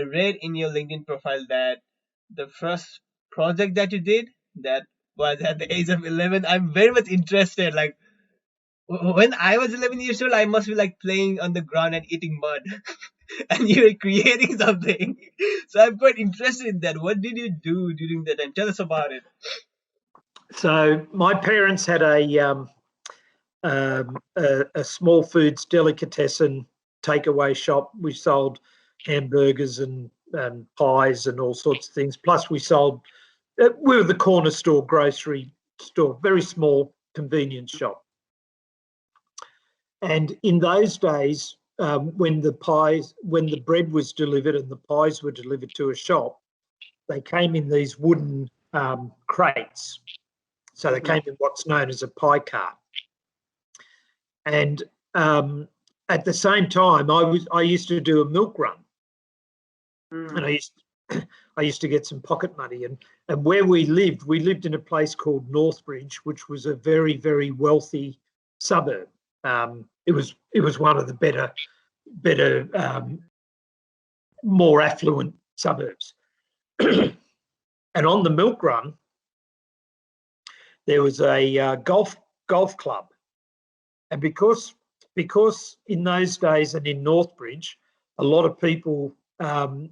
I read in your LinkedIn profile that the first project that you did that was at the age of 11. I'm very much interested. Like when I was 11 years old, I must be like playing on the ground and eating mud, and you were creating something. So I'm quite interested in that. What did you do during that time? Tell us about it. So my parents had a small foods delicatessen takeaway shop. We sold hamburgers and pies and all sorts of things. Plus we sold, we were the corner store grocery store, very small convenience shop. And in those days, when the bread was delivered and the pies were delivered to a shop, they came in these wooden crates. So they came in what's known as a pie cart. And at the same time, I used to do a milk run, and I used to get some pocket money. And where we lived in a place called Northbridge, which was a very, very wealthy suburb. It was one of the better, more affluent suburbs. And on the milk run, there was a golf club, and because in those days and in Northbridge, a lot of people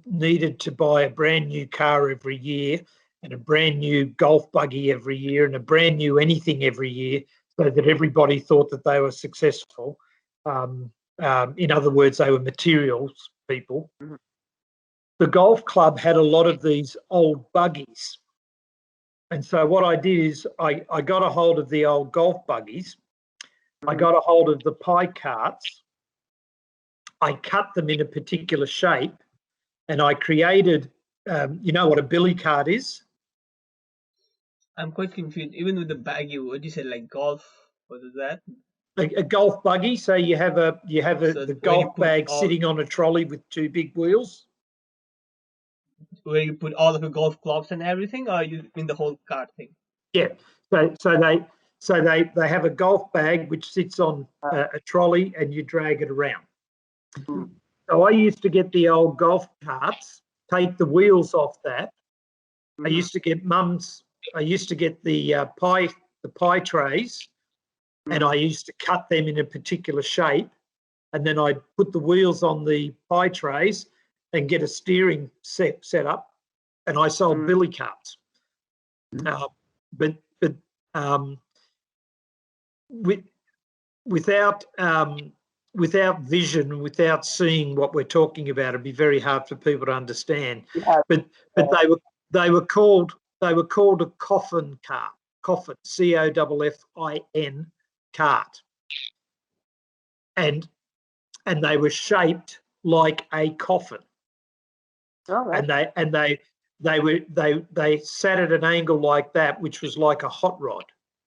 needed to buy a brand new car every year and a brand new golf buggy every year and a brand new anything every year, so that everybody thought that they were successful. In other words, they were materials people. The golf club had a lot of these old buggies. And so what I did is I got a hold of the old golf buggies. I got a hold of the pie carts. I cut them in a particular shape, and I created, you know what a billy cart is? I'm quite confused. Even with the baggy, what you said, like golf, what is that? A golf buggy. So you have the golf bag sitting on a trolley with two big wheels. Where you put all of your golf clubs and everything, or you in the whole cart thing? Yeah. So they have a golf bag which sits on a trolley, and you drag it around. So I used to get the old golf carts, take the wheels off that. I used to get the pie trays, and I used to cut them in a particular shape, and then I'd put the wheels on the pie trays and get a steering set up, and I sold billy carts. But without vision, without seeing what we're talking about, it'd be very hard for people to understand. Yeah. But they were called a coffin cart, coffin, COFFIN cart, and they were shaped like a coffin. Oh, right. And they sat at an angle like that, which was like a hot rod,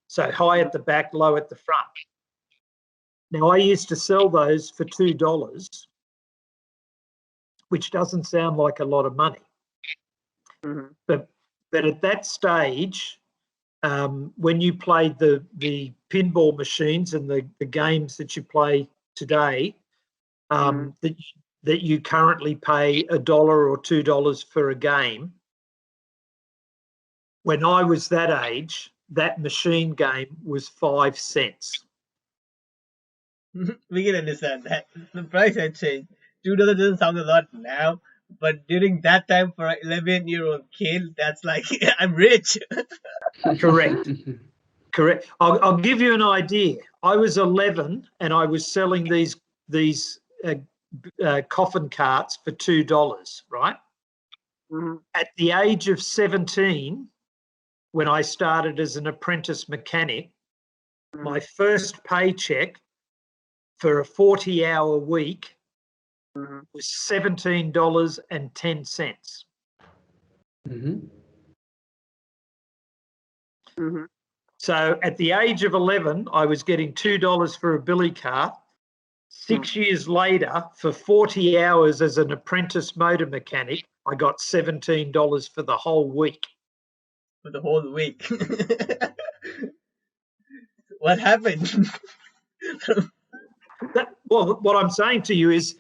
so high at the back, low at the front. Now I used to sell those for $2, which doesn't sound like a lot of money, but at that stage, when you played the pinball machines and the games that you play today, that you currently pay $1 or $2 for a game. When I was that age, that machine game was 5 cents. We can understand that. The price had changed. $2 doesn't sound a lot now, but during that time for an 11-year-old kid, that's like, I'm rich. Correct. I'll give you an idea. I was 11 and I was selling these coffin carts for $2, right? At the age of 17, when I started as an apprentice mechanic, my first paycheck for a 40-hour week was $17.10. So at the age of 11, I was getting $2 for a billy cart. 6 years later, for 40 hours as an apprentice motor mechanic, I got $17 for the whole week. For the whole week. What happened? Well, what I'm saying to you is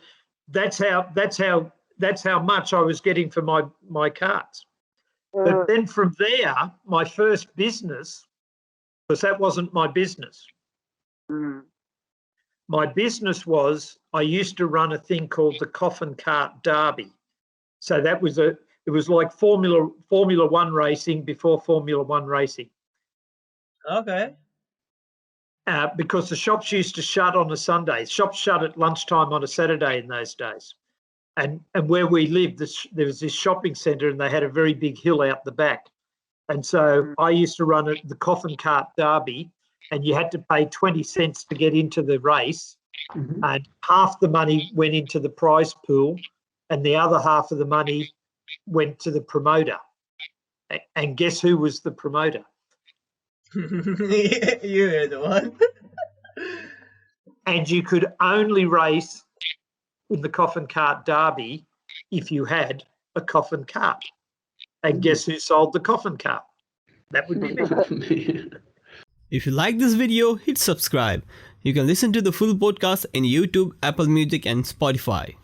that's how that's how much I was getting for my carts. But then from there, my first business, because that wasn't my business. My business was, I used to run a thing called the Coffin Cart Derby. So it was like Formula One racing before Formula One racing. Okay. Because the shops used to shut on a Sunday. Shops shut at lunchtime on a Saturday in those days. And where we lived, there was this shopping centre and they had a very big hill out the back. And so I used to run the Coffin Cart Derby, and you had to pay 20 cents to get into the race. And half the money went into the prize pool and the other half of the money went to the promoter. And guess who was the promoter? You were the one. And you could only race in the Coffin Cart Derby if you had a coffin cart. And guess who sold the coffin cart? That would be me. If you like this video, hit subscribe. You can listen to the full podcast in YouTube, Apple Music and Spotify.